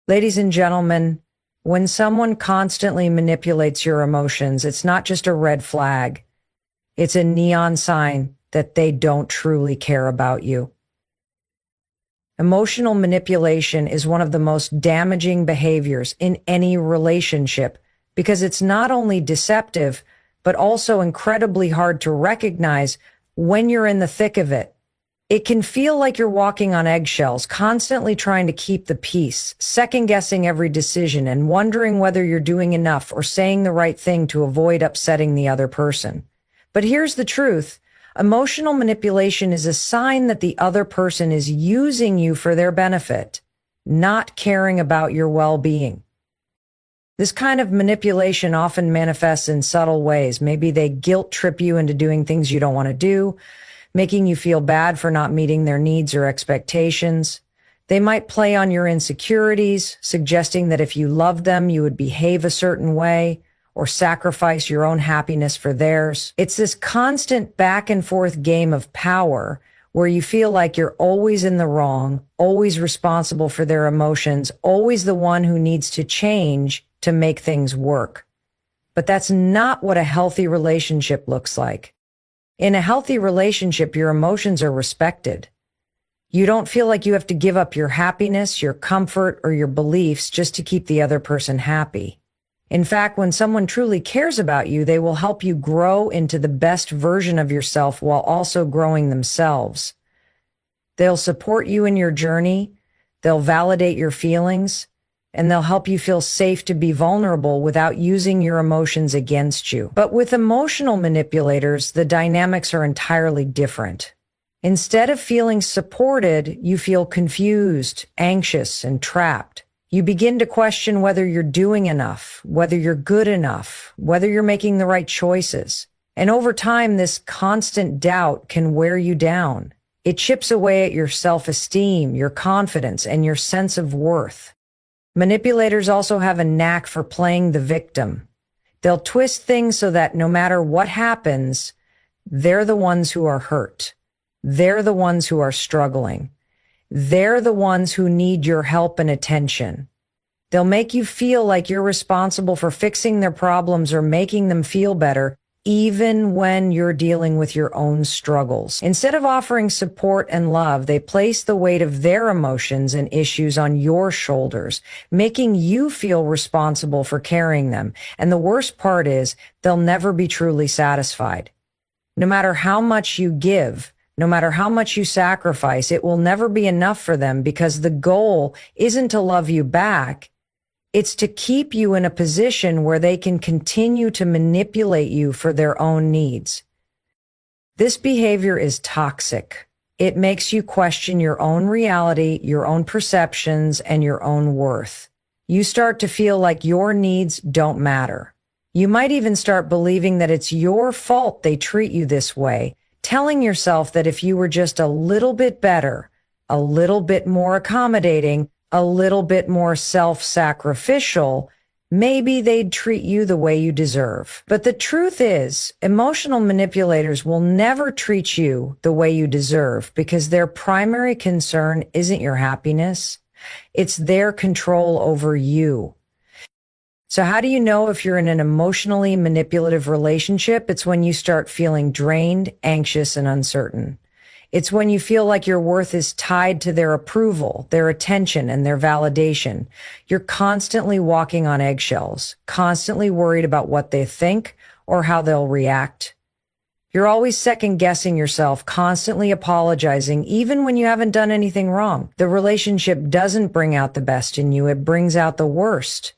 Ladies and gentlemen, when someone constantly manipulates your emotions, it's not just a red flag. It's a neon sign that they don't truly care about you. Emotional manipulation is one of the most damaging behaviors in any relationship because it's not only deceptive, but also incredibly hard to recognize when you're in the thick of it. It can feel like you're walking on eggshells, constantly trying to keep the peace, second-guessing every decision, and wondering whether you're doing enough or saying the right thing to avoid upsetting the other person. But here's the truth. Emotional manipulation is a sign that the other person is using you for their benefit, not caring about your well-being. This kind of manipulation often manifests in subtle ways. Maybe they guilt trip you into doing things you don't want to do, making you feel bad for not meeting their needs or expectations. They might play on your insecurities, suggesting that if you loved them, you would behave a certain way or sacrifice your own happiness for theirs. It's this constant back and forth game of power where you feel like you're always in the wrong, always responsible for their emotions, always the one who needs to change to make things work. But that's not what a healthy relationship looks like. In a healthy relationship, your emotions are respected. You don't feel like you have to give up your happiness, your comfort, or your beliefs just to keep the other person happy. In fact, when someone truly cares about you, they will help you grow into the best version of yourself while also growing themselves. They'll support you in your journey, they'll validate your feelings, and they'll help you feel safe to be vulnerable without using your emotions against you. But with emotional manipulators, the dynamics are entirely different. Instead of feeling supported, you feel confused, anxious, and trapped. You begin to question whether you're doing enough, whether you're good enough, whether you're making the right choices. And over time, this constant doubt can wear you down. It chips away at your self-esteem, your confidence, and your sense of worth. Manipulators also have a knack for playing the victim. They'll twist things so that no matter what happens, they're the ones who are hurt. They're the ones who are struggling. They're the ones who need your help and attention. They'll make you feel like you're responsible for fixing their problems or making them feel better, even when you're dealing with your own struggles. Instead of offering support and love, they place the weight of their emotions and issues on your shoulders, making you feel responsible for carrying them. And the worst part is, they'll never be truly satisfied. No matter how much you give, no matter how much you sacrifice, it will never be enough for them because the goal isn't to love you back. It's to keep you in a position where they can continue to manipulate you for their own needs. This behavior is toxic. It makes you question your own reality, your own perceptions, and your own worth. You start to feel like your needs don't matter. You might even start believing that it's your fault they treat you this way, telling yourself that if you were just a little bit better, a little bit more accommodating, a little bit more self-sacrificial, maybe they'd treat you the way you deserve. But the truth is, emotional manipulators will never treat you the way you deserve because their primary concern isn't your happiness. It's their control over you. So how do you know if you're in an emotionally manipulative relationship? It's when you start feeling drained, anxious, and uncertain. It's when you feel like your worth is tied to their approval, their attention, and their validation. You're constantly walking on eggshells, constantly worried about what they think or how they'll react. You're always second-guessing yourself, constantly apologizing, even when you haven't done anything wrong. The relationship doesn't bring out the best in you, it brings out the worst.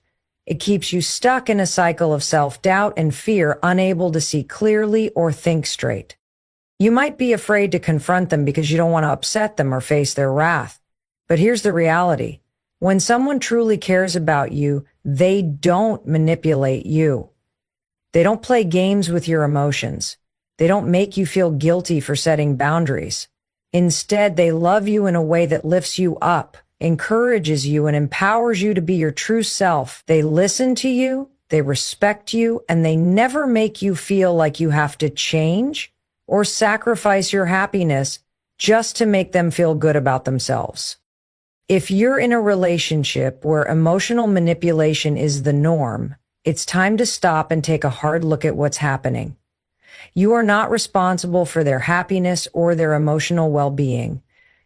It keeps you stuck in a cycle of self-doubt and fear, unable to see clearly or think straight. You might be afraid to confront them because you don't want to upset them or face their wrath. But here's the reality. When someone truly cares about you, they don't manipulate you. They don't play games with your emotions. They don't make you feel guilty for setting boundaries. Instead, they love you in a way that lifts you up, encourages you, and empowers you to be your true self. They listen to you, they respect you, and they never make you feel like you have to change or sacrifice your happiness just to make them feel good about themselves. If you're in a relationship where emotional manipulation is the norm, it's time to stop and take a hard look at what's happening. You are not responsible for their happiness or their emotional well-being.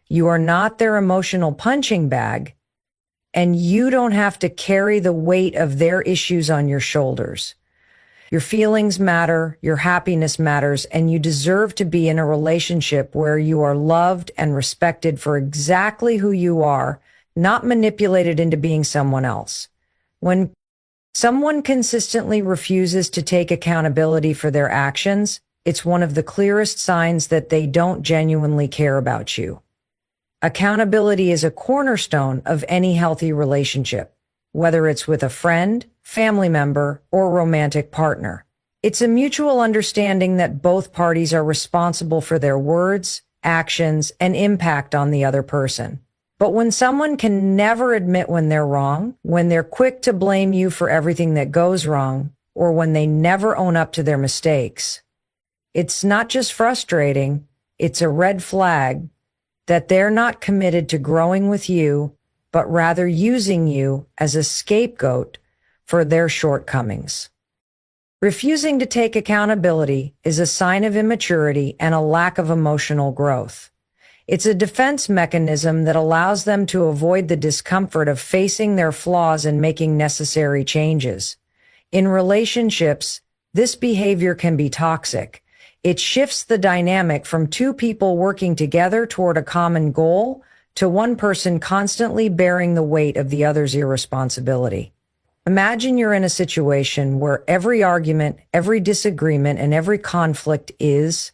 You are not their emotional punching bag, and you don't have to carry the weight of their issues on your shoulders. Your feelings matter, your happiness matters, and you deserve to be in a relationship where you are loved and respected for exactly who you are, not manipulated into being someone else. When someone consistently refuses to take accountability for their actions, it's one of the clearest signs that they don't genuinely care about you. Accountability is a cornerstone of any healthy relationship, whether it's with a friend, family member, or romantic partner. It's a mutual understanding that both parties are responsible for their words, actions, and impact on the other person. But when someone can never admit when they're wrong, when they're quick to blame you for everything that goes wrong, or when they never own up to their mistakes, it's not just frustrating, it's a red flag that they're not committed to growing with you, but rather using you as a scapegoat for their shortcomings. Refusing to take accountability is a sign of immaturity and a lack of emotional growth. It's a defense mechanism that allows them to avoid the discomfort of facing their flaws and making necessary changes. In relationships, this behavior can be toxic. It shifts the dynamic from two people working together toward a common goal to one person constantly bearing the weight of the other's irresponsibility. Imagine you're in a situation where every argument, every disagreement, and every conflict is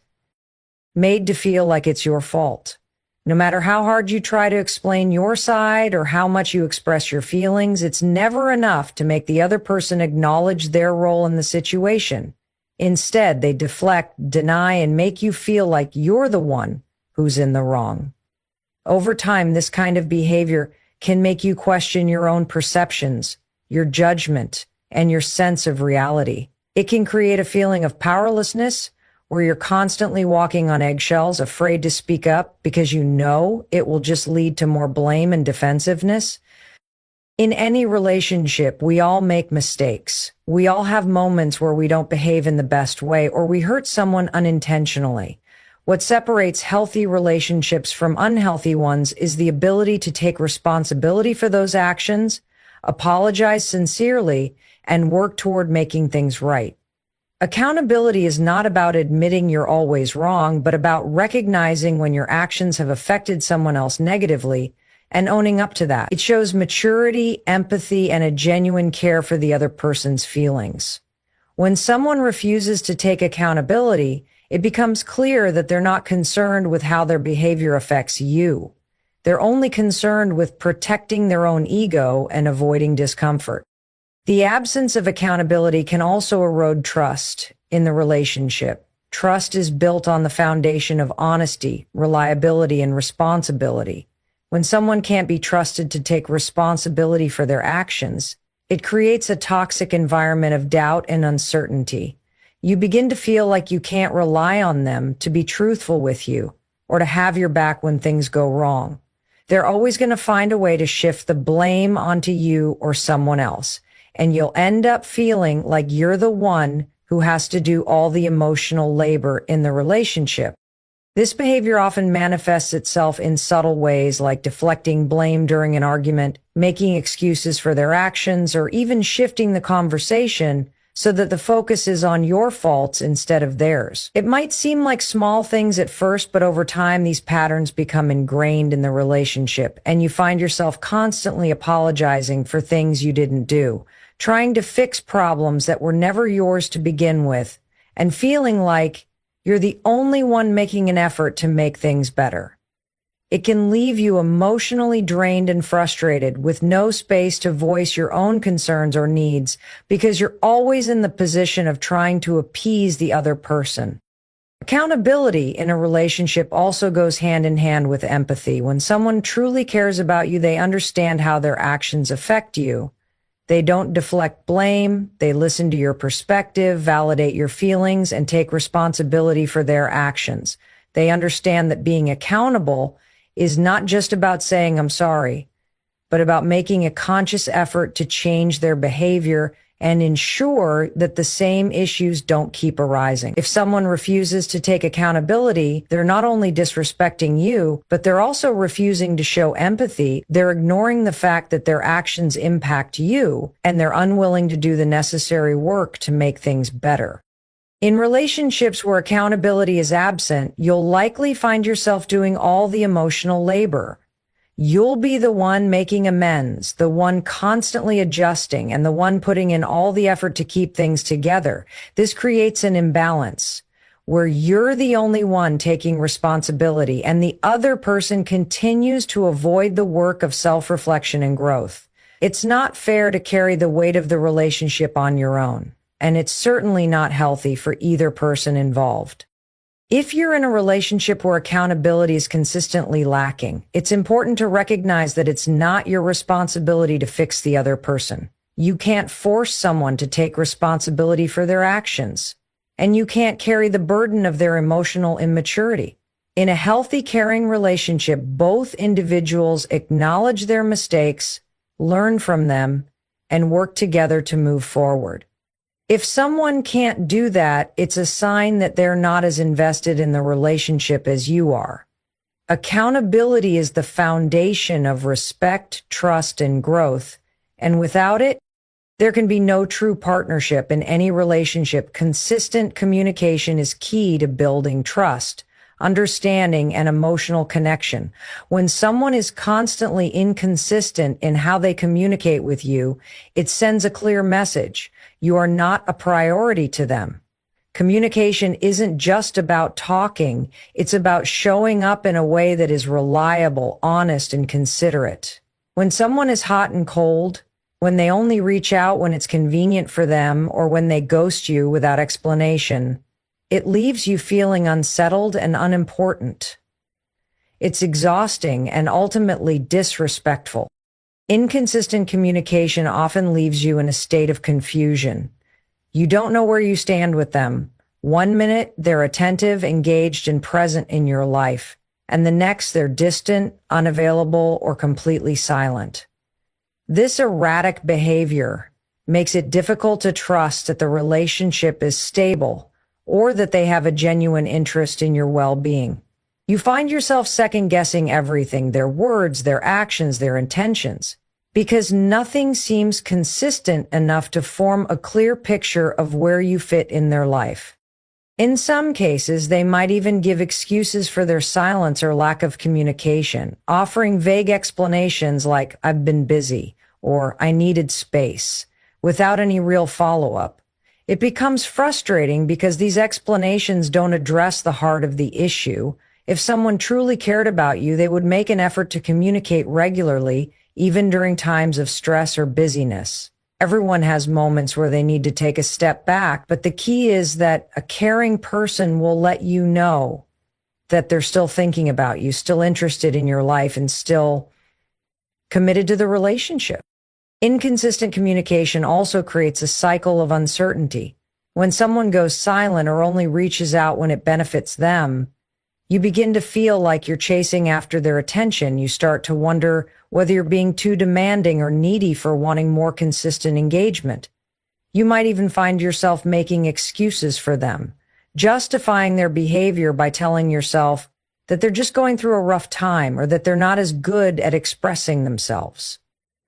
made to feel like it's your fault. No matter how hard you try to explain your side or how much you express your feelings, it's never enough to make the other person acknowledge their role in the situation. Instead, they deflect, deny, and make you feel like you're the one who's in the wrong. Over time, this kind of behavior can make you question your own perceptions, your judgment, and your sense of reality. It can create a feeling of powerlessness where you're constantly walking on eggshells, afraid to speak up because you know it will just lead to more blame and defensiveness. In any relationship, we all make mistakes. We all have moments where we don't behave in the best way or we hurt someone unintentionally. What separates healthy relationships from unhealthy ones is the ability to take responsibility for those actions, apologize sincerely, and work toward making things right. Accountability is not about admitting you're always wrong, but about recognizing when your actions have affected someone else negatively and owning up to that. It shows maturity, empathy, and a genuine care for the other person's feelings. When someone refuses to take accountability, it becomes clear that they're not concerned with how their behavior affects you. They're only concerned with protecting their own ego and avoiding discomfort. The absence of accountability can also erode trust in the relationship. Trust is built on the foundation of honesty, reliability, and responsibility. When someone can't be trusted to take responsibility for their actions, it creates a toxic environment of doubt and uncertainty. You begin to feel like you can't rely on them to be truthful with you or to have your back when things go wrong. They're always going to find a way to shift the blame onto you or someone else, and you'll end up feeling like you're the one who has to do all the emotional labor in the relationship. This behavior often manifests itself in subtle ways like deflecting blame during an argument, making excuses for their actions, or even shifting the conversation so that the focus is on your faults instead of theirs. It might seem like small things at first, but over time these patterns become ingrained in the relationship, and you find yourself constantly apologizing for things you didn't do, trying to fix problems that were never yours to begin with, and feeling like you're the only one making an effort to make things better. It can leave you emotionally drained and frustrated with no space to voice your own concerns or needs because you're always in the position of trying to appease the other person. Accountability in a relationship also goes hand in hand with empathy. When someone truly cares about you, they understand how their actions affect you. They don't deflect blame. They listen to your perspective, validate your feelings, and take responsibility for their actions. They understand that being accountable is not just about saying, "I'm sorry." but about making a conscious effort to change their behavior and ensure that the same issues don't keep arising. If someone refuses to take accountability, they're not only disrespecting you, but they're also refusing to show empathy. They're ignoring the fact that their actions impact you, and they're unwilling to do the necessary work to make things better. In relationships where accountability is absent, you'll likely find yourself doing all the emotional labor. You'll be the one making amends, the one constantly adjusting, and the one putting in all the effort to keep things together. This creates an imbalance where you're the only one taking responsibility and the other person continues to avoid the work of self-reflection and growth. It's not fair to carry the weight of the relationship on your own, and it's certainly not healthy for either person involved. If you're in a relationship where accountability is consistently lacking, it's important to recognize that it's not your responsibility to fix the other person. You can't force someone to take responsibility for their actions, and you can't carry the burden of their emotional immaturity. In a healthy, caring relationship, both individuals acknowledge their mistakes, learn from them, and work together to move forward. If someone can't do that, it's a sign that they're not as invested in the relationship as you are. Accountability is the foundation of respect, trust, and growth, and without it, there can be no true partnership in any relationship. Consistent communication is key to building trust, understanding, and emotional connection. When someone is constantly inconsistent in how they communicate with you, it sends a clear message. You are not a priority to them. Communication isn't just about talking. It's about showing up in a way that is reliable, honest, and considerate. When someone is hot and cold, when they only reach out when it's convenient for them, or when they ghost you without explanation, it leaves you feeling unsettled and unimportant. It's exhausting and ultimately disrespectful. Inconsistent communication often leaves you in a state of confusion. You don't know where you stand with them. One minute, they're attentive, engaged, and present in your life, and the next, they're distant, unavailable, or completely silent. This erratic behavior makes it difficult to trust that the relationship is stable or that they have a genuine interest in your well-being. You find yourself second-guessing everything, their words, their actions, their intentions, because nothing seems consistent enough to form a clear picture of where you fit in their life. In some cases, they might even give excuses for their silence or lack of communication, offering vague explanations like, "I've been busy," or "I needed space," without any real follow-up. It becomes frustrating because these explanations don't address the heart of the issue. If someone truly cared about you, they would make an effort to communicate regularly, even during times of stress or busyness. Everyone has moments where they need to take a step back, but the key is that a caring person will let you know that they're still thinking about you, still interested in your life, and still committed to the relationship. Inconsistent communication also creates a cycle of uncertainty. When someone goes silent or only reaches out when it benefits them, you begin to feel like you're chasing after their attention. You start to wonder whether you're being too demanding or needy for wanting more consistent engagement. You might even find yourself making excuses for them, justifying their behavior by telling yourself that they're just going through a rough time or that they're not as good at expressing themselves.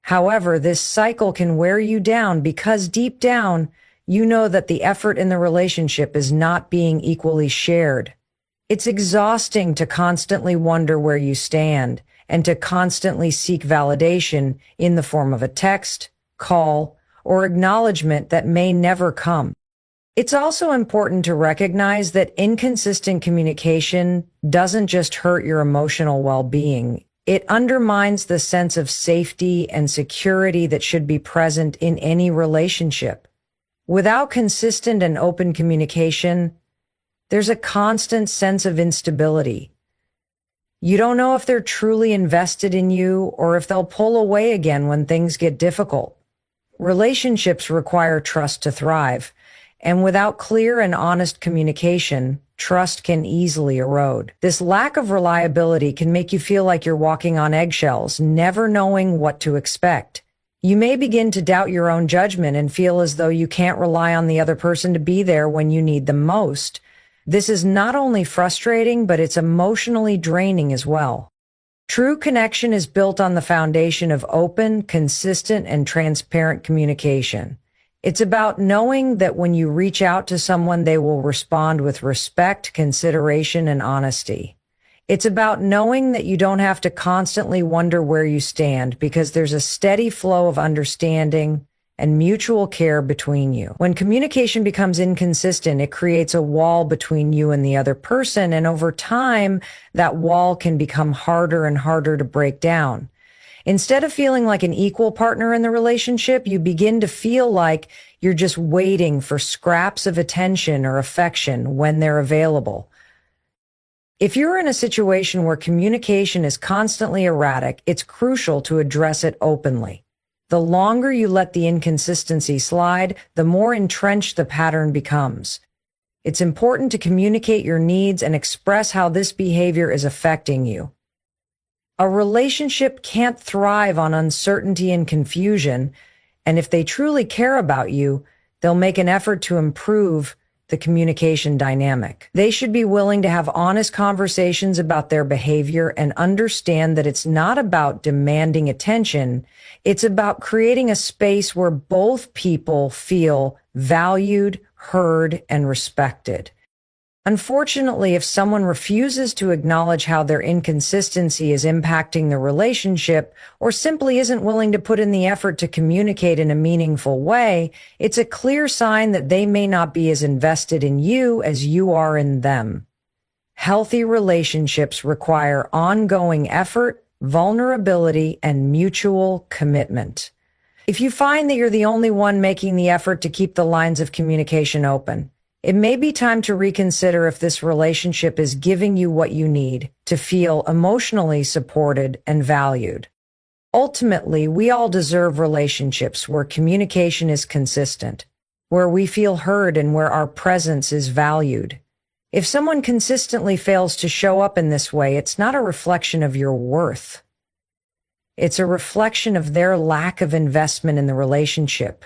However, this cycle can wear you down because deep down, you know that the effort in the relationship is not being equally shared. It's exhausting to constantly wonder where you stand and to constantly seek validation in the form of a text, call, or acknowledgement that may never come. It's also important to recognize that inconsistent communication doesn't just hurt your emotional well-being. It undermines the sense of safety and security that should be present in any relationship. Without consistent and open communication, there's a constant sense of instability. You don't know if they're truly invested in you or if they'll pull away again when things get difficult. Relationships require trust to thrive, and without clear and honest communication, trust can easily erode. This lack of reliability can make you feel like you're walking on eggshells, never knowing what to expect. You may begin to doubt your own judgment and feel as though you can't rely on the other person to be there when you need them most. This is not only frustrating, but it's emotionally draining as well. True connection is built on the foundation of open, consistent, and transparent communication. It's about knowing that when you reach out to someone, they will respond with respect, consideration, and honesty. It's about knowing that you don't have to constantly wonder where you stand because there's a steady flow of understanding and mutual care between you. When communication becomes inconsistent, it creates a wall between you and the other person, and over time, that wall can become harder and harder to break down. Instead of feeling like an equal partner in the relationship, you begin to feel like you're just waiting for scraps of attention or affection when they're available. If you're in a situation where communication is constantly erratic, it's crucial to address it openly. The longer you let the inconsistency slide, the more entrenched the pattern becomes. It's important to communicate your needs and express how this behavior is affecting you. A relationship can't thrive on uncertainty and confusion, and if they truly care about you, they'll make an effort to improve the communication dynamic. They should be willing to have honest conversations about their behavior and understand that it's not about demanding attention. It's about creating a space where both people feel valued, heard, and respected. Unfortunately, if someone refuses to acknowledge how their inconsistency is impacting the relationship or simply isn't willing to put in the effort to communicate in a meaningful way, it's a clear sign that they may not be as invested in you as you are in them. Healthy relationships require ongoing effort, vulnerability, and mutual commitment. If you find that you're the only one making the effort to keep the lines of communication open, it may be time to reconsider if this relationship is giving you what you need to feel emotionally supported and valued. Ultimately, we all deserve relationships where communication is consistent, where we feel heard, and where our presence is valued. If someone consistently fails to show up in this way, it's not a reflection of your worth. It's a reflection of their lack of investment in the relationship.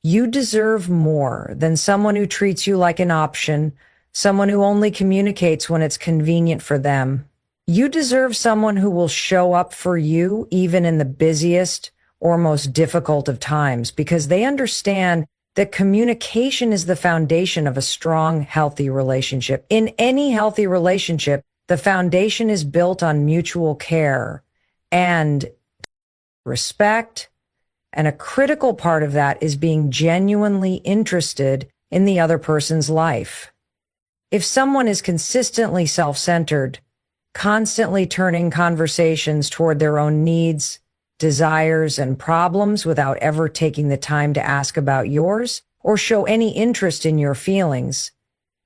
You deserve more than someone who treats you like an option, someone who only communicates when it's convenient for them. You deserve someone who will show up for you even in the busiest or most difficult of times, because they understand that communication is the foundation of a strong, healthy relationship. In any healthy relationship, the foundation is built on mutual care and respect. And a critical part of that is being genuinely interested in the other person's life. If someone is consistently self-centered, constantly turning conversations toward their own needs, desires, and problems without ever taking the time to ask about yours or show any interest in your feelings,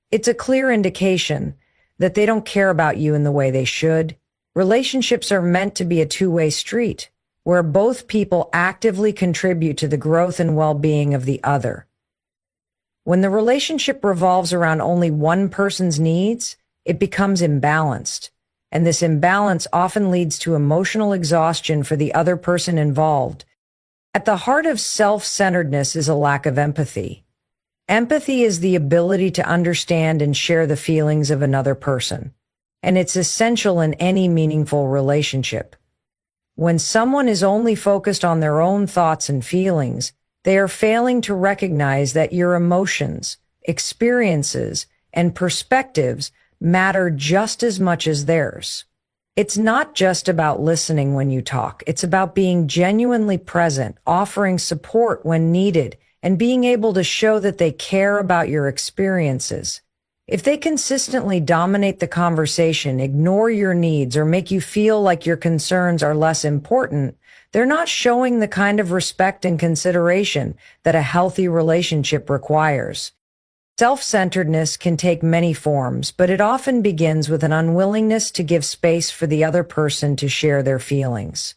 it's a clear indication that they don't care about you in the way they should. Relationships are meant to be a two-way street, where both people actively contribute to the growth and well-being of the other. When the relationship revolves around only one person's needs, it becomes imbalanced, and this imbalance often leads to emotional exhaustion for the other person involved. At the heart of self-centeredness is a lack of empathy. Empathy is the ability to understand and share the feelings of another person, and it's essential in any meaningful relationship. When someone is only focused on their own thoughts and feelings, they are failing to recognize that your emotions, experiences, and perspectives matter just as much as theirs. It's not just about listening when you talk. It's about being genuinely present, offering support when needed, and being able to show that they care about your experiences. If they consistently dominate the conversation, ignore your needs, or make you feel like your concerns are less important, they're not showing the kind of respect and consideration that a healthy relationship requires. Self-centeredness can take many forms, but it often begins with an unwillingness to give space for the other person to share their feelings.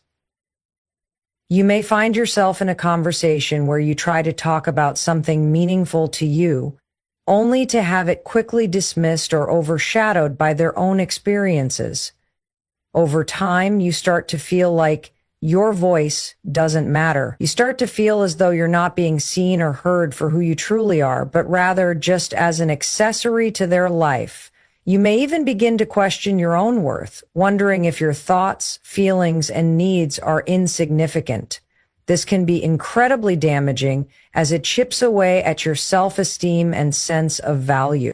You may find yourself in a conversation where you try to talk about something meaningful to you, only to have it quickly dismissed or overshadowed by their own experiences. Over time, you start to feel like your voice doesn't matter. You start to feel as though you're not being seen or heard for who you truly are, but rather just as an accessory to their life. You may even begin to question your own worth, wondering if your thoughts, feelings, and needs are insignificant. This can be incredibly damaging as it chips away at your self-esteem and sense of value.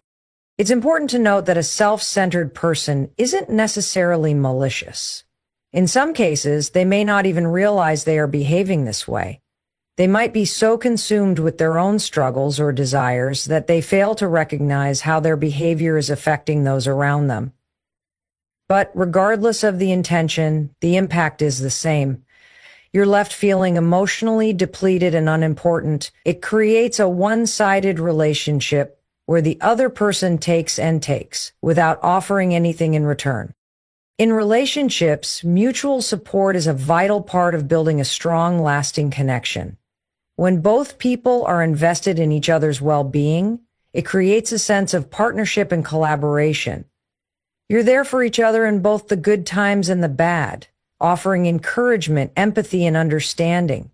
It's important to note that a self-centered person isn't necessarily malicious. In some cases, they may not even realize they are behaving this way. They might be so consumed with their own struggles or desires that they fail to recognize how their behavior is affecting those around them. But regardless of the intention, the impact is the same. You're left feeling emotionally depleted and unimportant. It creates a one-sided relationship where the other person takes and takes without offering anything in return. In relationships, mutual support is a vital part of building a strong, lasting connection. When both people are invested in each other's well-being, it creates a sense of partnership and collaboration. You're there for each other in both the good times and the bad, offering encouragement, empathy, and understanding.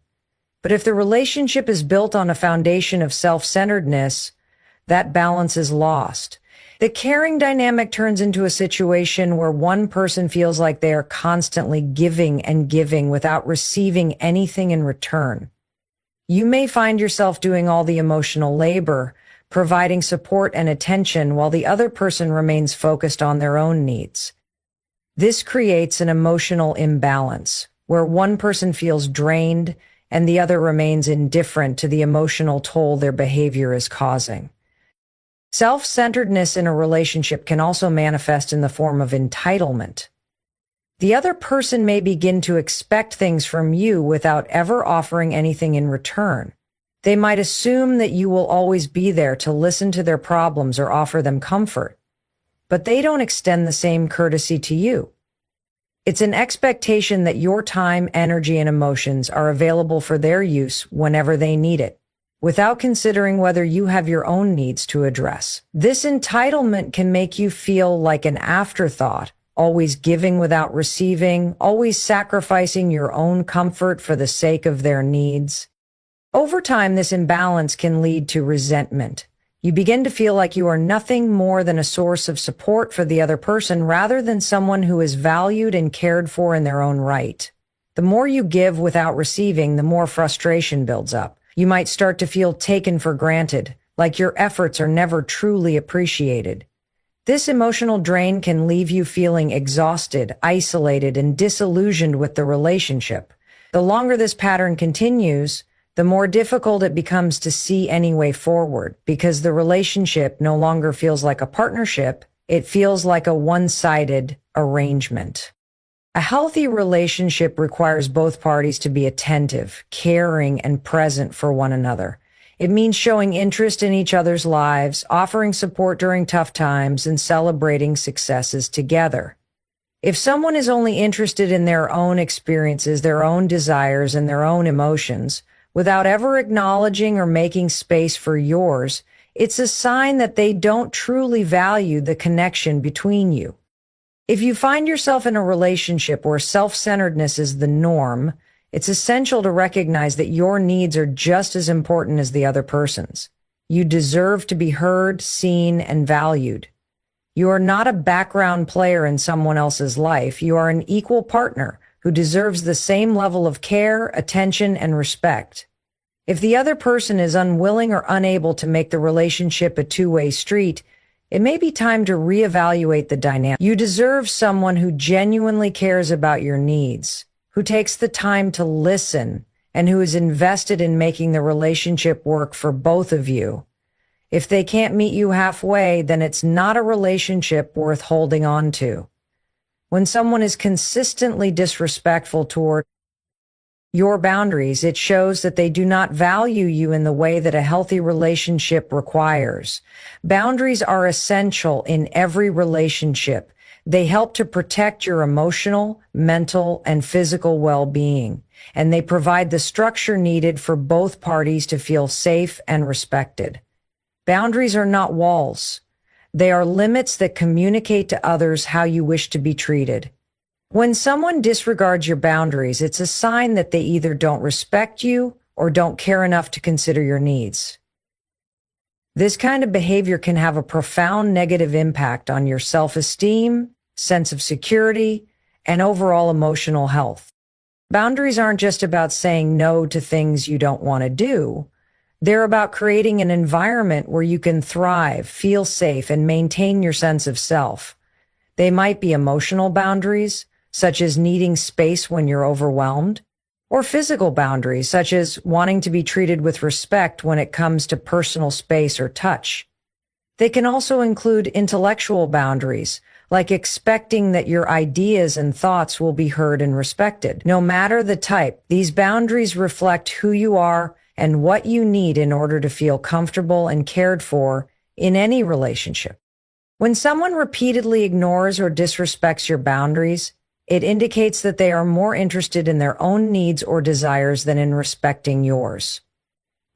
But if the relationship is built on a foundation of self-centeredness, that balance is lost. The caring dynamic turns into a situation where one person feels like they are constantly giving and giving without receiving anything in return. You may find yourself doing all the emotional labor, providing support and attention while the other person remains focused on their own needs. This creates an emotional imbalance where one person feels drained and the other remains indifferent to the emotional toll their behavior is causing. Self-centeredness in a relationship can also manifest in the form of entitlement. The other person may begin to expect things from you without ever offering anything in return. They might assume that you will always be there to listen to their problems or offer them comfort, but they don't extend the same courtesy to you. It's an expectation that your time, energy, and emotions are available for their use whenever they need it, without considering whether you have your own needs to address. This entitlement can make you feel like an afterthought, always giving without receiving, always sacrificing your own comfort for the sake of their needs. Over time, this imbalance can lead to resentment. You begin to feel like you are nothing more than a source of support for the other person rather than someone who is valued and cared for in their own right. The more you give without receiving, the more frustration builds up. You might start to feel taken for granted, like your efforts are never truly appreciated. This emotional drain can leave you feeling exhausted, isolated, and disillusioned with the relationship. The longer this pattern continues, the more difficult it becomes to see any way forward because the relationship no longer feels like a partnership, it feels like a one-sided arrangement. A healthy relationship requires both parties to be attentive, caring, and present for one another. It means showing interest in each other's lives, offering support during tough times, and celebrating successes together. If someone is only interested in their own experiences, their own desires, and their own emotions, without ever acknowledging or making space for yours, it's a sign that they don't truly value the connection between you. If you find yourself in a relationship where self-centeredness is the norm, it's essential to recognize that your needs are just as important as the other person's. You deserve to be heard, seen, and valued. You are not a background player in someone else's life. You are an equal partner who deserves the same level of care, attention, and respect. If the other person is unwilling or unable to make the relationship a two-way street, it may be time to reevaluate the dynamic. You deserve someone who genuinely cares about your needs, who takes the time to listen, and who is invested in making the relationship work for both of you. If they can't meet you halfway, then it's not a relationship worth holding on to. When someone is consistently disrespectful toward your boundaries, it shows that they do not value you in the way that a healthy relationship requires. Boundaries are essential in every relationship. They help to protect your emotional, mental, and physical well-being, and they provide the structure needed for both parties to feel safe and respected. Boundaries are not walls. They are limits that communicate to others how you wish to be treated. When someone disregards your boundaries, it's a sign that they either don't respect you or don't care enough to consider your needs. This kind of behavior can have a profound negative impact on your self-esteem, sense of security, and overall emotional health. Boundaries aren't just about saying no to things you don't want to do. They're about creating an environment where you can thrive, feel safe, and maintain your sense of self. They might be emotional boundaries, such as needing space when you're overwhelmed, or physical boundaries, such as wanting to be treated with respect when it comes to personal space or touch. They can also include intellectual boundaries, like expecting that your ideas and thoughts will be heard and respected. No matter the type, these boundaries reflect who you are and what you need in order to feel comfortable and cared for in any relationship. When someone repeatedly ignores or disrespects your boundaries, it indicates that they are more interested in their own needs or desires than in respecting yours.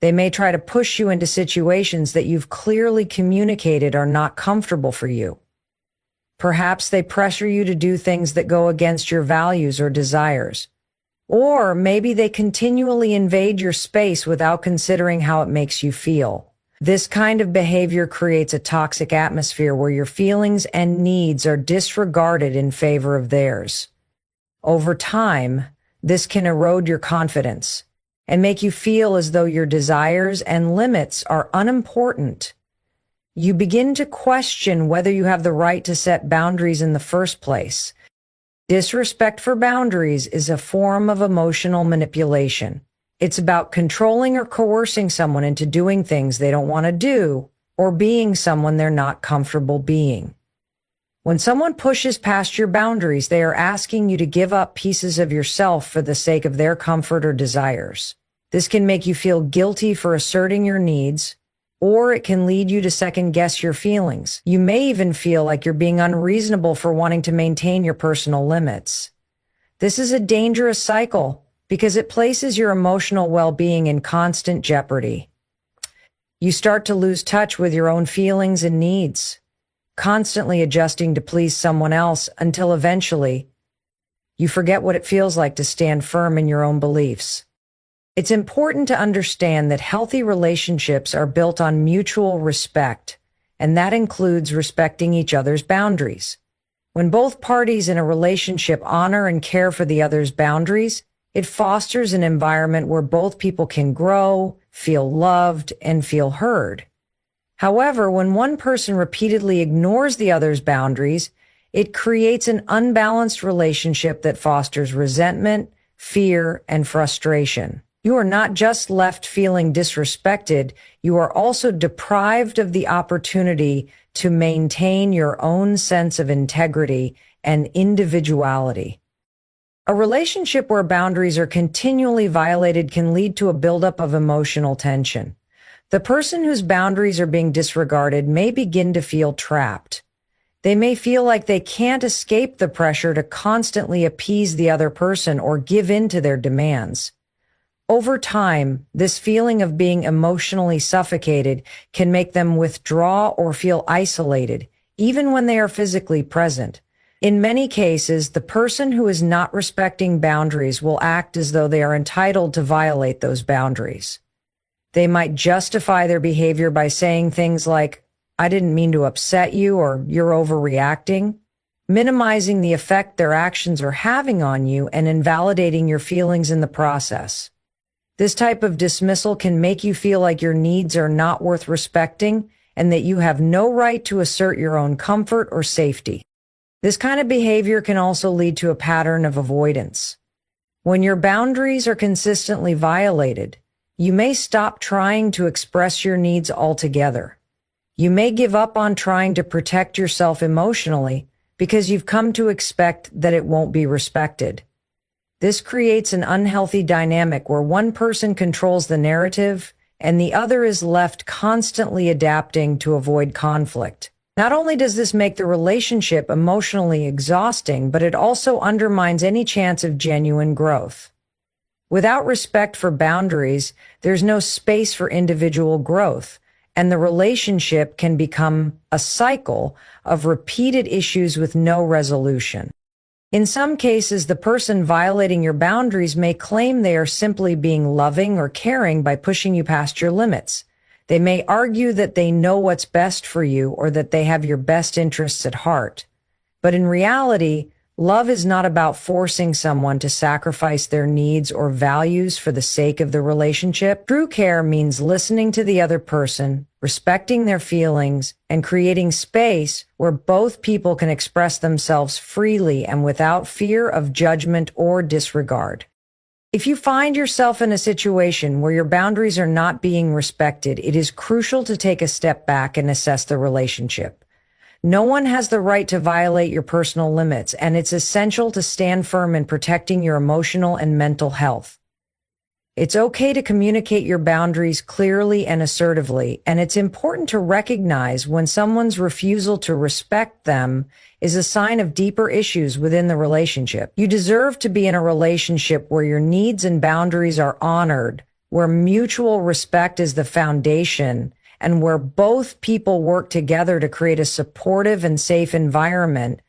They may try to push you into situations that you've clearly communicated are not comfortable for you. Perhaps they pressure you to do things that go against your values or desires. Or maybe they continually invade your space without considering how it makes you feel. This kind of behavior creates a toxic atmosphere where your feelings and needs are disregarded in favor of theirs. Over time, this can erode your confidence and make you feel as though your desires and limits are unimportant. You begin to question whether you have the right to set boundaries in the first place. Disrespect for boundaries is a form of emotional manipulation. It's about controlling or coercing someone into doing things they don't want to do or being someone they're not comfortable being. When someone pushes past your boundaries, they are asking you to give up pieces of yourself for the sake of their comfort or desires. This can make you feel guilty for asserting your needs, or it can lead you to second-guess your feelings. You may even feel like you're being unreasonable for wanting to maintain your personal limits. This is a dangerous cycle because it places your emotional well-being in constant jeopardy. You start to lose touch with your own feelings and needs, constantly adjusting to please someone else until eventually you forget what it feels like to stand firm in your own beliefs. It's important to understand that healthy relationships are built on mutual respect, and that includes respecting each other's boundaries. When both parties in a relationship honor and care for the other's boundaries, it fosters an environment where both people can grow, feel loved, and feel heard. However, when one person repeatedly ignores the other's boundaries, it creates an unbalanced relationship that fosters resentment, fear, and frustration. You are not just left feeling disrespected, you are also deprived of the opportunity to maintain your own sense of integrity and individuality. A relationship where boundaries are continually violated can lead to a buildup of emotional tension. The person whose boundaries are being disregarded may begin to feel trapped. They may feel like they can't escape the pressure to constantly appease the other person or give in to their demands. Over time, this feeling of being emotionally suffocated can make them withdraw or feel isolated, even when they are physically present. In many cases, the person who is not respecting boundaries will act as though they are entitled to violate those boundaries. They might justify their behavior by saying things like, "I didn't mean to upset you," or "you're overreacting," minimizing the effect their actions are having on you and invalidating your feelings in the process. This type of dismissal can make you feel like your needs are not worth respecting and that you have no right to assert your own comfort or safety. This kind of behavior can also lead to a pattern of avoidance. When your boundaries are consistently violated, you may stop trying to express your needs altogether. You may give up on trying to protect yourself emotionally because you've come to expect that it won't be respected. This creates an unhealthy dynamic where one person controls the narrative and the other is left constantly adapting to avoid conflict. Not only does this make the relationship emotionally exhausting, but it also undermines any chance of genuine growth. Without respect for boundaries, there's no space for individual growth, and the relationship can become a cycle of repeated issues with no resolution. In some cases, the person violating your boundaries may claim they are simply being loving or caring by pushing you past your limits. They may argue that they know what's best for you or that they have your best interests at heart. But in reality, love is not about forcing someone to sacrifice their needs or values for the sake of the relationship. True care means listening to the other person, respecting their feelings, and creating space where both people can express themselves freely and without fear of judgment or disregard. If you find yourself in a situation where your boundaries are not being respected, it is crucial to take a step back and assess the relationship. No one has the right to violate your personal limits, and it's essential to stand firm in protecting your emotional and mental health. It's okay to communicate your boundaries clearly and assertively, and it's important to recognize when someone's refusal to respect them is a sign of deeper issues within the relationship. You deserve to be in a relationship where your needs and boundaries are honored, where mutual respect is the foundation, and where both people work together to create a supportive and safe environment.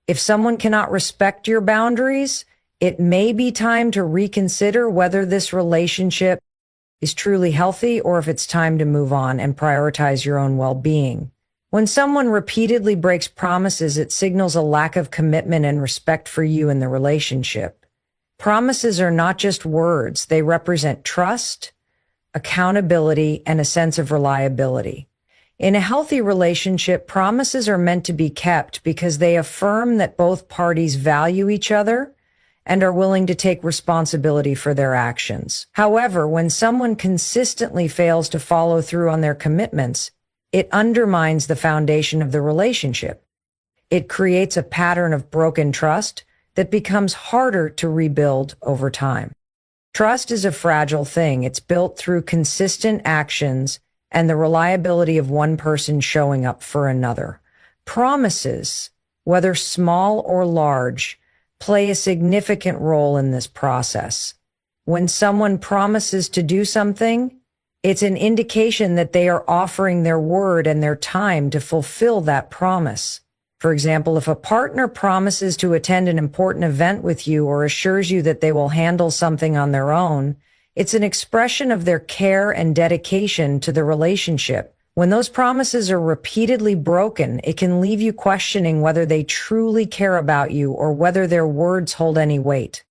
If someone cannot respect your boundaries, it may be time to reconsider whether this relationship is truly healthy or if it's time to move on and prioritize your own well-being. When someone repeatedly breaks promises, it signals a lack of commitment and respect for you in the relationship. Promises are not just words. They represent trust, accountability, and a sense of reliability. In a healthy relationship, promises are meant to be kept because they affirm that both parties value each other and are willing to take responsibility for their actions. However, when someone consistently fails to follow through on their commitments, it undermines the foundation of the relationship. It creates a pattern of broken trust that becomes harder to rebuild over time. Trust is a fragile thing. It's built through consistent actions and the reliability of one person showing up for another. Promises, whether small or large, play a significant role in this process. When someone promises to do something, it's an indication that they are offering their word and their time to fulfill that promise. For example, if a partner promises to attend an important event with you or assures you that they will handle something on their own, it's an expression of their care and dedication to the relationship. When those promises are repeatedly broken, it can leave you questioning whether they truly care about you or whether their words hold any weight.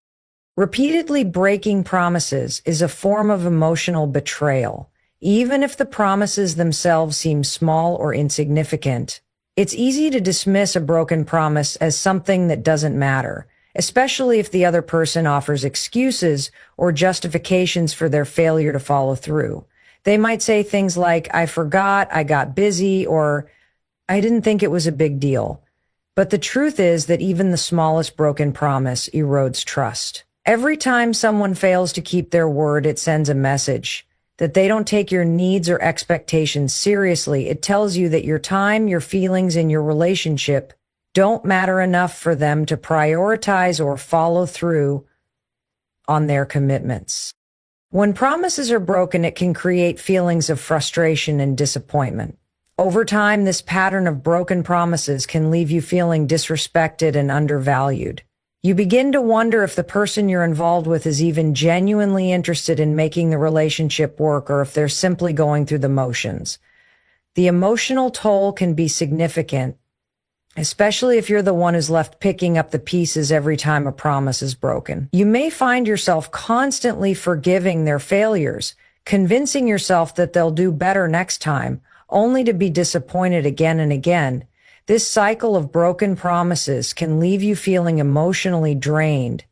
Repeatedly breaking promises is a form of emotional betrayal. Even if the promises themselves seem small or insignificant, it's easy to dismiss a broken promise as something that doesn't matter, especially if the other person offers excuses or justifications for their failure to follow through. They might say things like, "I forgot," "I got busy," or "I didn't think it was a big deal." But the truth is that even the smallest broken promise erodes trust. Every time someone fails to keep their word, it sends a message that they don't take your needs or expectations seriously. It tells you that your time, your feelings, and your relationship don't matter enough for them to prioritize or follow through on their commitments. When promises are broken, it can create feelings of frustration and disappointment. Over time, this pattern of broken promises can leave you feeling disrespected and undervalued. You begin to wonder if the person you're involved with is even genuinely interested in making the relationship work or if they're simply going through the motions. The emotional toll can be significant, especially if you're the one who's left picking up the pieces every time a promise is broken. You may find yourself constantly forgiving their failures, convincing yourself that they'll do better next time, only to be disappointed again and again. This cycle of broken promises can leave you feeling emotionally drained,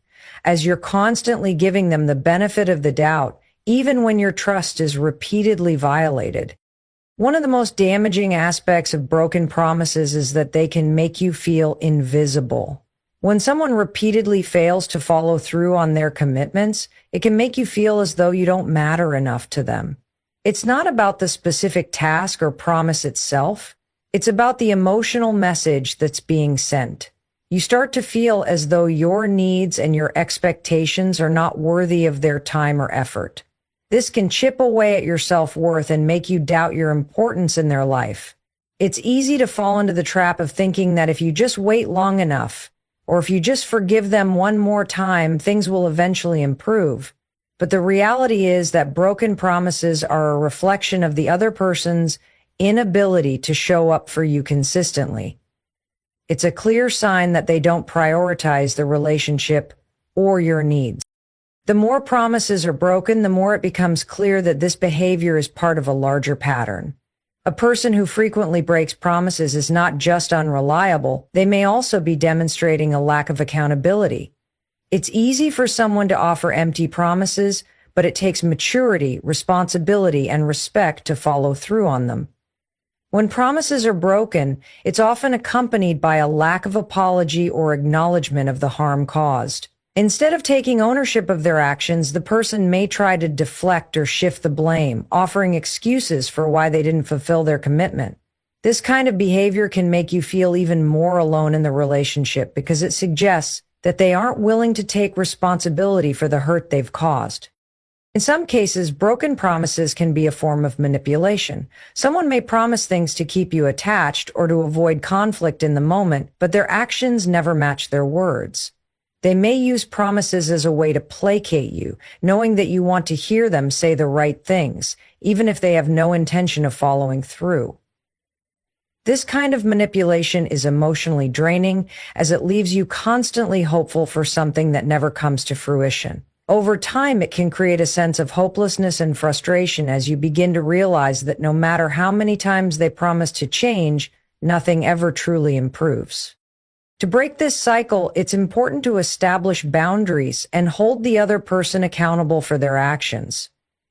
as you're constantly giving them the benefit of the doubt, even when your trust is repeatedly violated. One of the most damaging aspects of broken promises is that they can make you feel invisible. When someone repeatedly fails to follow through on their commitments, it can make you feel as though you don't matter enough to them. It's not about the specific task or promise itself. It's about the emotional message that's being sent. You start to feel as though your needs and your expectations are not worthy of their time or effort. This can chip away at your self-worth and make you doubt your importance in their life. It's easy to fall into the trap of thinking that if you just wait long enough, or if you just forgive them one more time, things will eventually improve. But the reality is that broken promises are a reflection of the other person's inability to show up for you consistently. It's a clear sign that they don't prioritize the relationship or your needs. The more promises are broken, the more it becomes clear that this behavior is part of a larger pattern. A person who frequently breaks promises is not just unreliable, they may also be demonstrating a lack of accountability. It's easy for someone to offer empty promises, but it takes maturity, responsibility, and respect to follow through on them. When promises are broken, it's often accompanied by a lack of apology or acknowledgement of the harm caused. Instead of taking ownership of their actions, the person may try to deflect or shift the blame, offering excuses for why they didn't fulfill their commitment. This kind of behavior can make you feel even more alone in the relationship because it suggests that they aren't willing to take responsibility for the hurt they've caused. In some cases, broken promises can be a form of manipulation. Someone may promise things to keep you attached or to avoid conflict in the moment, but their actions never match their words. They may use promises as a way to placate you, knowing that you want to hear them say the right things, even if they have no intention of following through. This kind of manipulation is emotionally draining, as it leaves you constantly hopeful for something that never comes to fruition. Over time, it can create a sense of hopelessness and frustration as you begin to realize that no matter how many times they promise to change, nothing ever truly improves. To break this cycle, it's important to establish boundaries and hold the other person accountable for their actions.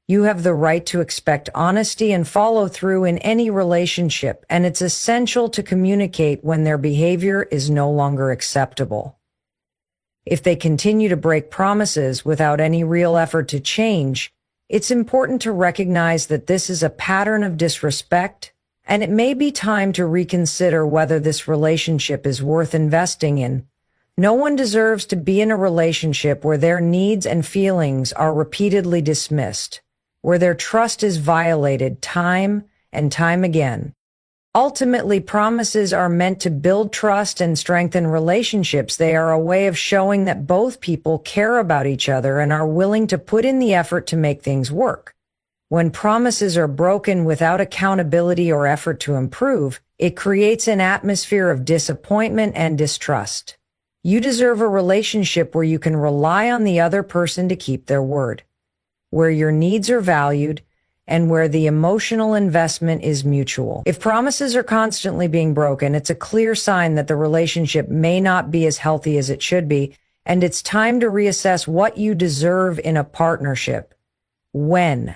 You have the right to expect honesty and follow through in any relationship, and it's essential to communicate when their behavior is no longer acceptable. If they continue to break promises without any real effort to change, it's important to recognize that this is a pattern of disrespect, and it may be time to reconsider whether this relationship is worth investing in. No one deserves to be in a relationship where their needs and feelings are repeatedly dismissed, where their trust is violated time and time again. Ultimately, promises are meant to build trust and strengthen relationships. They are a way of showing that both people care about each other and are willing to put in the effort to make things work. When promises are broken without accountability or effort to improve, it creates an atmosphere of disappointment and distrust. You deserve a relationship where you can rely on the other person to keep their word, where your needs are valued, and where the emotional investment is mutual. If promises are constantly being broken, it's a clear sign that the relationship may not be as healthy as it should be, and it's time to reassess what you deserve in a partnership. When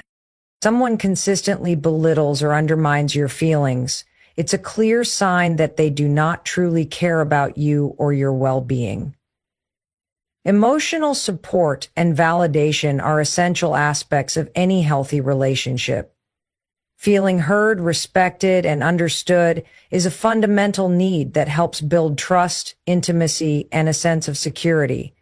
someone consistently belittles or undermines your feelings, it's a clear sign that they do not truly care about you or your well-being. Emotional support and validation are essential aspects of any healthy relationship. Feeling heard, respected, and understood is a fundamental need that helps build trust, intimacy, and a sense of security.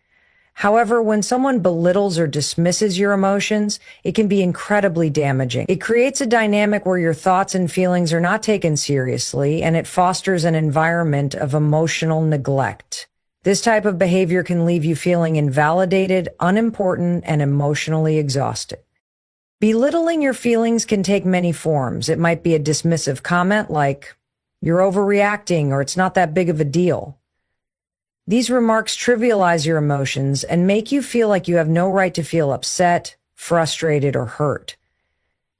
However, when someone belittles or dismisses your emotions, it can be incredibly damaging. It creates a dynamic where your thoughts and feelings are not taken seriously, and it fosters an environment of emotional neglect. This type of behavior can leave you feeling invalidated, unimportant, and emotionally exhausted. Belittling your feelings can take many forms. It might be a dismissive comment like, "You're overreacting," or "It's not that big of a deal." These remarks trivialize your emotions and make you feel like you have no right to feel upset, frustrated, or hurt.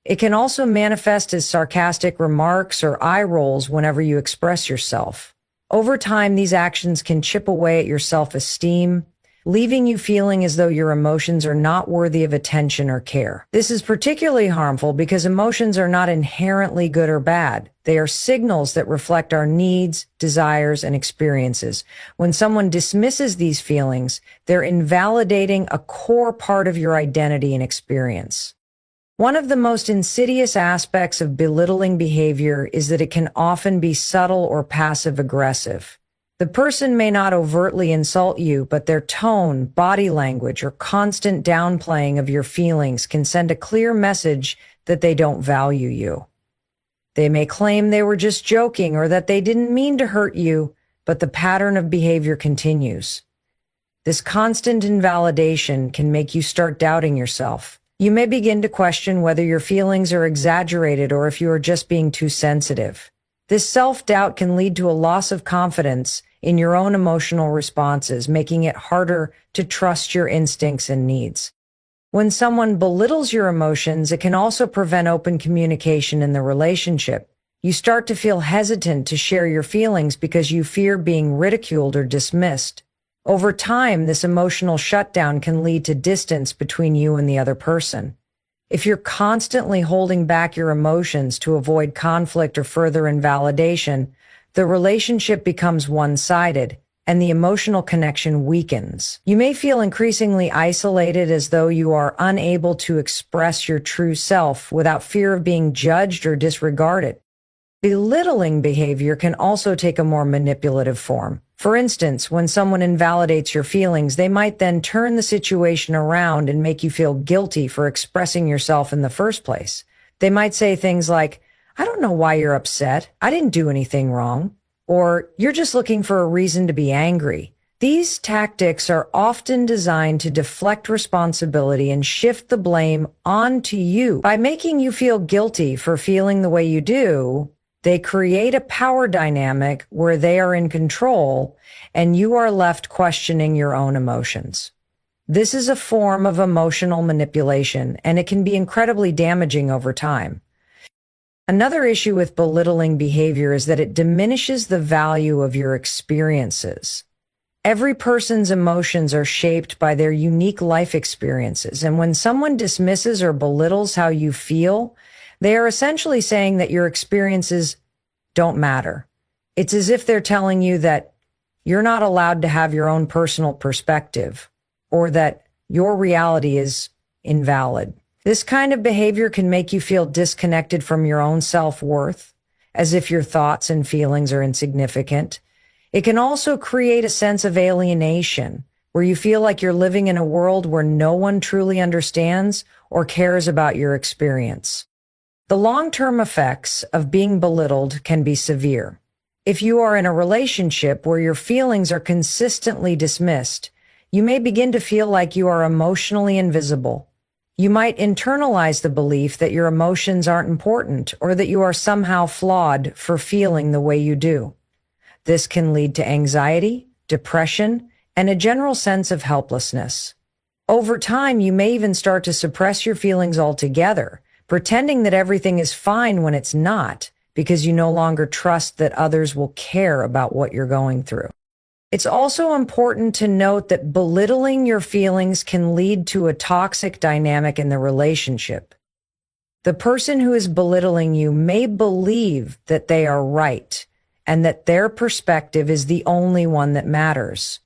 It can also manifest as sarcastic remarks or eye rolls whenever you express yourself. Over time, these actions can chip away at your self-esteem, leaving you feeling as though your emotions are not worthy of attention or care. This is particularly harmful because emotions are not inherently good or bad. They are signals that reflect our needs, desires, and experiences. When someone dismisses these feelings, they're invalidating a core part of your identity and experience. One of the most insidious aspects of belittling behavior is that it can often be subtle or passive-aggressive. The person may not overtly insult you, but their tone, body language, or constant downplaying of your feelings can send a clear message that they don't value you. They may claim they were just joking or that they didn't mean to hurt you, but the pattern of behavior continues. This constant invalidation can make you start doubting yourself. You may begin to question whether your feelings are exaggerated or if you are just being too sensitive. This self-doubt can lead to a loss of confidence in your own emotional responses, making it harder to trust your instincts and needs. When someone belittles your emotions, it can also prevent open communication in the relationship. You start to feel hesitant to share your feelings because you fear being ridiculed or dismissed. Over time, this emotional shutdown can lead to distance between you and the other person. If you're constantly holding back your emotions to avoid conflict or further invalidation, the relationship becomes one-sided and the emotional connection weakens. You may feel increasingly isolated, as though you are unable to express your true self without fear of being judged or disregarded. Belittling behavior can also take a more manipulative form. For instance, when someone invalidates your feelings, they might then turn the situation around and make you feel guilty for expressing yourself in the first place. They might say things like, "I don't know why you're upset. I didn't do anything wrong." Or, "You're just looking for a reason to be angry." These tactics are often designed to deflect responsibility and shift the blame onto you. By making you feel guilty for feeling the way you do, they create a power dynamic where they are in control and you are left questioning your own emotions. This is a form of emotional manipulation, and it can be incredibly damaging over time. Another issue with belittling behavior is that it diminishes the value of your experiences. Every person's emotions are shaped by their unique life experiences, and when someone dismisses or belittles how you feel, they are essentially saying that your experiences don't matter. It's as if they're telling you that you're not allowed to have your own personal perspective, or that your reality is invalid. This kind of behavior can make you feel disconnected from your own self-worth, as if your thoughts and feelings are insignificant. It can also create a sense of alienation, where you feel like you're living in a world where no one truly understands or cares about your experience. The long-term effects of being belittled can be severe. If you are in a relationship where your feelings are consistently dismissed, you may begin to feel like you are emotionally invisible. You might internalize the belief that your emotions aren't important or that you are somehow flawed for feeling the way you do. This can lead to anxiety, depression, and a general sense of helplessness. Over time, you may even start to suppress your feelings altogether, pretending that everything is fine when it's not, because you no longer trust that others will care about what you're going through. It's also important to note that belittling your feelings can lead to a toxic dynamic in the relationship. The person who is belittling you may believe that they are right and that their perspective is the only one that matters.